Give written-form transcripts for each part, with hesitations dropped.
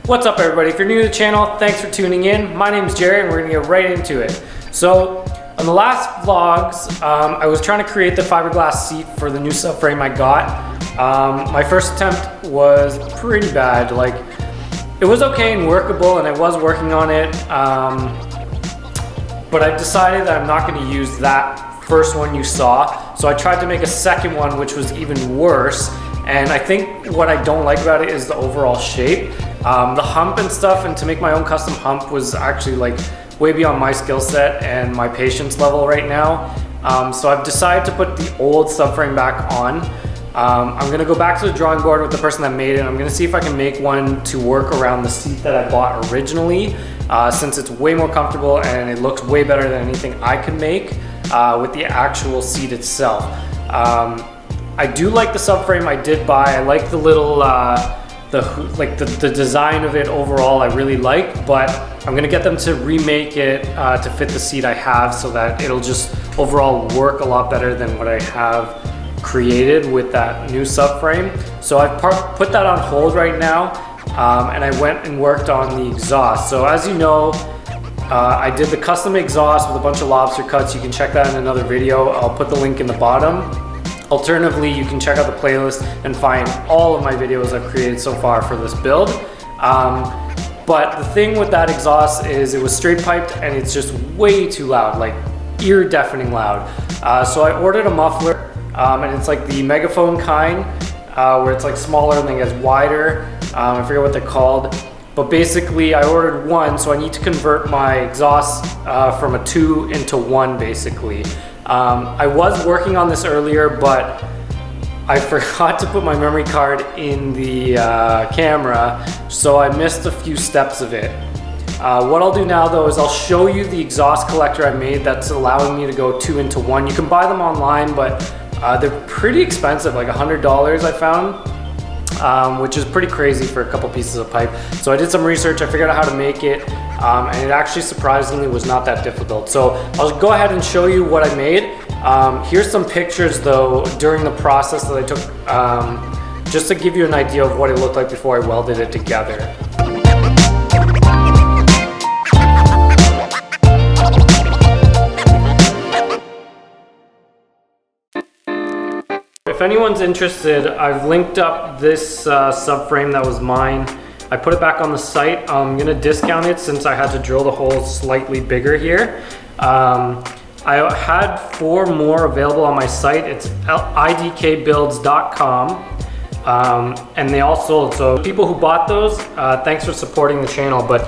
What's up everybody? If you're new to the channel, thanks for tuning in. My name is Jerry and we're gonna get right into it. So on the last vlogs, I was trying to create the fiberglass seat for the new subframe I got. My first attempt was pretty bad. Like, it was okay and workable and I was working on it. But I decided that I'm not gonna use that first one you saw. So I tried to make a second one, which was even worse. And I think what I don't like about it is the overall shape. The hump and stuff, and to make my own custom hump was actually like way beyond my skill set and my patience level right now. So I've decided to put the old subframe back on. I'm gonna go back to the drawing board with the person that made it. I'm gonna see if I can make one to work around the seat that I bought originally, since it's way more comfortable and it looks way better than anything I could make with the actual seat itself. I do like the subframe I did buy. I like the little the design of it overall I really like, but I'm gonna get them to remake it to fit the seat I have so that it'll just overall work a lot better than what I have created with that new subframe. So I've put that on hold right now, and I went and worked on the exhaust. So as you know, I did the custom exhaust with a bunch of lobster cuts. You can check that in another video. I'll put the link in the bottom. Alternatively, you can check out the playlist and find all of my videos I've created so far for this build. But the thing with that exhaust is it was straight piped and it's just way too loud, like ear deafening loud. So I ordered a muffler, and it's like the megaphone kind, where it's like smaller and then gets wider. I forget what they're called. But basically I ordered one, so I need to convert my exhaust from a 2 into 1 basically. I was working on this earlier, but I forgot to put my memory card in the camera, so I missed a few steps of it. What I'll do now though is I'll show you the exhaust collector I made that's allowing me to go 2 into 1. You can buy them online, but they're pretty expensive, like $100 I found, which is pretty crazy for a couple pieces of pipe. So I did some research, I figured out how to make it, and it actually surprisingly was not that difficult. So I'll go ahead and show you what I made. Here's some pictures though during the process that I took, just to give you an idea of what it looked like before I welded it together. If anyone's interested, I've linked up this subframe that was mine. I put it back on the site. I'm gonna discount it since I had to drill the holes slightly bigger here. I had 4 more available on my site. It's idkbuilds.com, and they all sold. So people who bought those, thanks for supporting the channel. But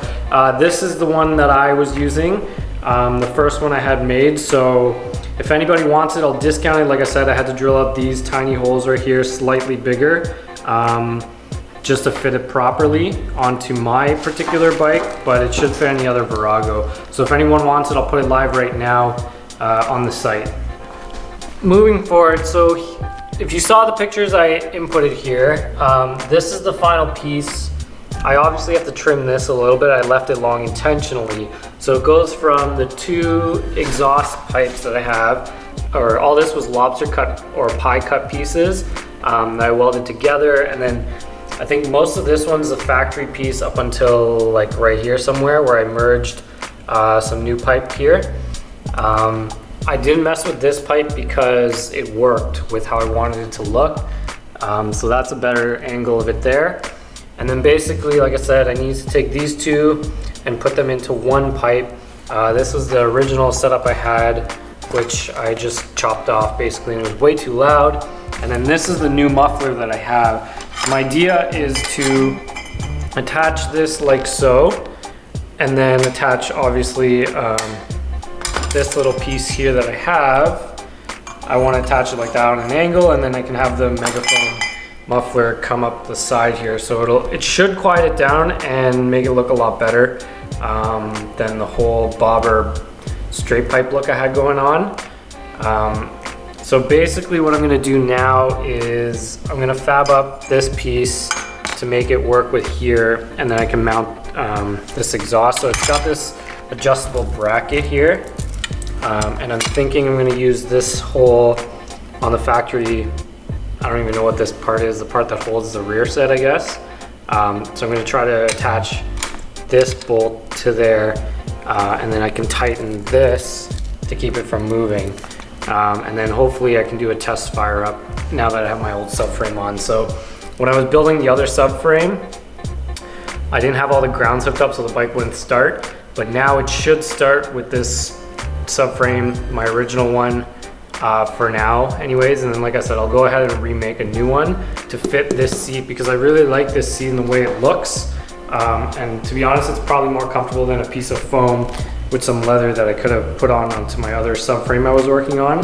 this is the one that I was using, the first one I had made. So if anybody wants it, I'll discount it. Like I said, I had to drill out these tiny holes right here, slightly bigger, just to fit it properly onto my particular bike, but it should fit any other Virago. So if anyone wants it, I'll put it live right now on the site. Moving forward, so if you saw the pictures I inputted here, this is the final piece. I obviously have to trim this a little bit. I left it long intentionally. So it goes from the 2 exhaust pipes that I have, or all this was lobster cut or pie cut pieces that I welded together, and then I think most of this one's a factory piece up until like right here somewhere where I merged some new pipe here. I didn't mess with this pipe because it worked with how I wanted it to look. So that's a better angle of it there. And then basically, like I said, I need to take these 2 and put them into 1 pipe. This was the original setup I had, which I just chopped off basically, and it was way too loud. And then this is the new muffler that I have. My idea is to attach this like so, and then attach obviously this little piece here that I have. I want to attach it like that on an angle, and then I can have the megaphone muffler come up the side here, so it should quiet it down and make it look a lot better than the whole bobber straight pipe look I had going on. So basically what I'm going to do now is I'm going to fab up this piece to make it work with here, and then I can mount this exhaust. So it's got this adjustable bracket here, and I'm thinking I'm going to use this hole on the factory. I don't even know what this part is, the part that holds the rear set, I guess. So I'm gonna try to attach this bolt to there, and then I can tighten this to keep it from moving. And then hopefully I can do a test fire up now that I have my old subframe on. So when I was building the other subframe, I didn't have all the grounds hooked up so the bike wouldn't start, but now it should start with this subframe, my original one, for now anyways. And then like I said, I'll go ahead and remake a new one to fit this seat because I really like this seat and the way it looks. And to be honest, it's probably more comfortable than a piece of foam with some leather that I could have put onto my other subframe I was working on,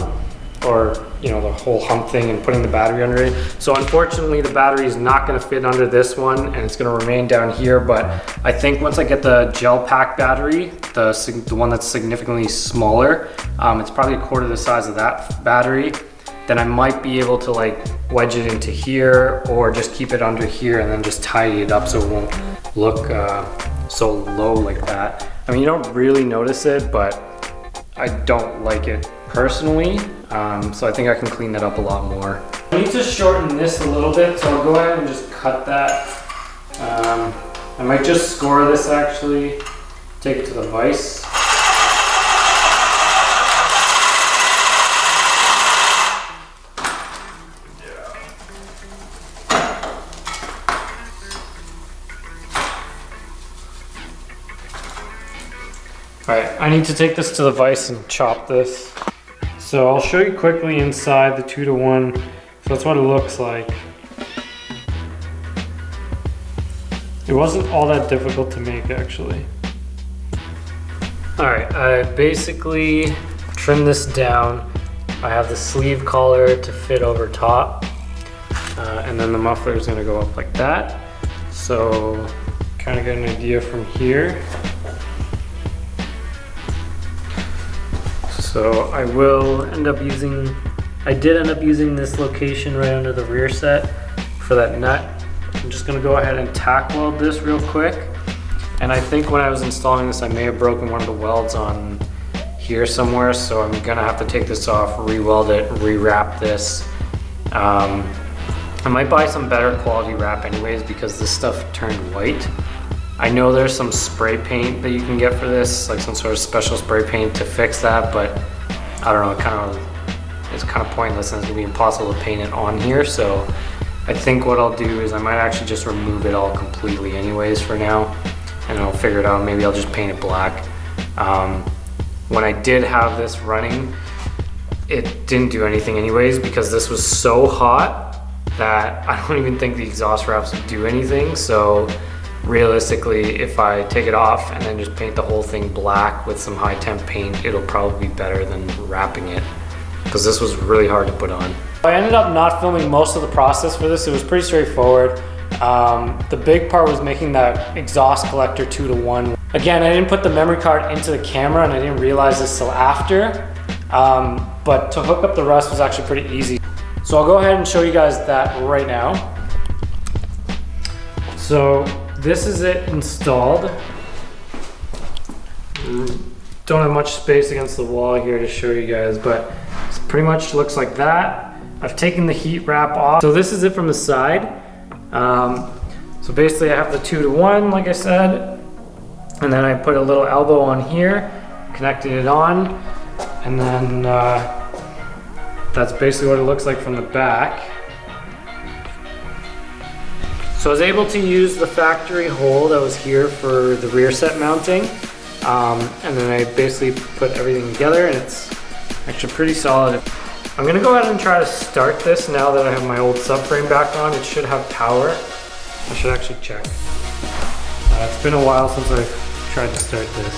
or you know, the whole hump thing and putting the battery under it. So unfortunately the battery is not going to fit under this one and it's going to remain down here, but I think once I get the gel pack battery, the one that's significantly smaller, it's probably a quarter the size of that battery, then I might be able to like wedge it into here or just keep it under here and then just tidy it up so it won't look so low like that. I mean, you don't really notice it, but I don't like it personally. So I think I can clean that up a lot more. I need to shorten this a little bit, so I'll go ahead and just cut that. I might just score this actually, take it to the vise. Alright, I need to take this to the vise and chop this. So I'll show you quickly inside the 2-to-1. So that's what it looks like. It wasn't all that difficult to make actually. Alright, I basically trimmed this down. I have the sleeve collar to fit over top. And then the muffler is going to go up like that. So kind of get an idea from here. So I did end up using this location right under the rear set for that nut. I'm just gonna go ahead and tack weld this real quick. And I think when I was installing this, I may have broken one of the welds on here somewhere. So I'm gonna have to take this off, re-weld it, re-wrap this. I might buy some better quality wrap anyways because this stuff turned white. I know there's some spray paint that you can get for this, like some sort of special spray paint to fix that, but I don't know, it's kind of pointless and it's gonna be impossible to paint it on here. So I think what I'll do is I might actually just remove it all completely anyways for now, and I'll figure it out. Maybe I'll just paint it black. When I did have this running, it didn't do anything anyways because this was so hot that I don't even think the exhaust wraps would do anything. So realistically, if I take it off and then just paint the whole thing black with some high temp paint, it'll probably be better than wrapping it because this was really hard to put on. I ended up not filming most of the process for this. It was pretty straightforward. The big part was making that exhaust collector 2-to-1. Again, I didn't put the memory card into the camera and I didn't realize this till after, but to hook up the rest was actually pretty easy. So I'll go ahead and show you guys that right now. So this is it installed. Don't have much space against the wall here to show you guys, but it pretty much looks like that. I've taken the heat wrap off. So this is it from the side. So basically I have the 2-to-1, like I said, and then I put a little elbow on here, connected it on, and then that's basically what it looks like from the back. So I was able to use the factory hole that was here for the rear set mounting, and then I basically put everything together and it's actually pretty solid. I'm gonna go ahead and try to start this now that I have my old subframe back on. It should have power. I should actually check. It's been a while since I've tried to start this.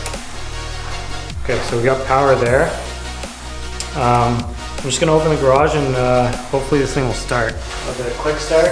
Okay, so we got power there. I'm just gonna open the garage and hopefully this thing will start. I'll get a quick start.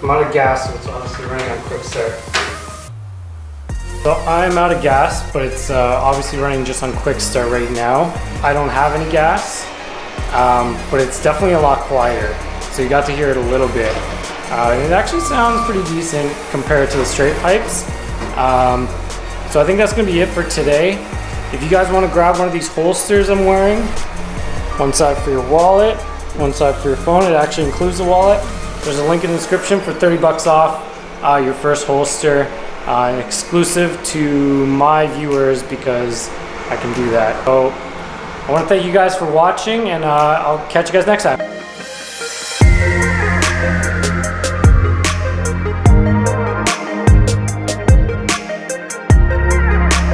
I'm out of gas, so it's honestly running on quick start. So I'm out of gas, but it's obviously running just on quick start right now. I don't have any gas, but it's definitely a lot quieter. So you got to hear it a little bit. And it actually sounds pretty decent compared to the straight pipes. So I think that's gonna be it for today. If you guys wanna grab one of these holsters I'm wearing, one side for your wallet, one side for your phone, it actually includes the wallet. There's a link in the description for 30 bucks off your first holster, exclusive to my viewers because I can do that. So I wanna thank you guys for watching, and I'll catch you guys next time.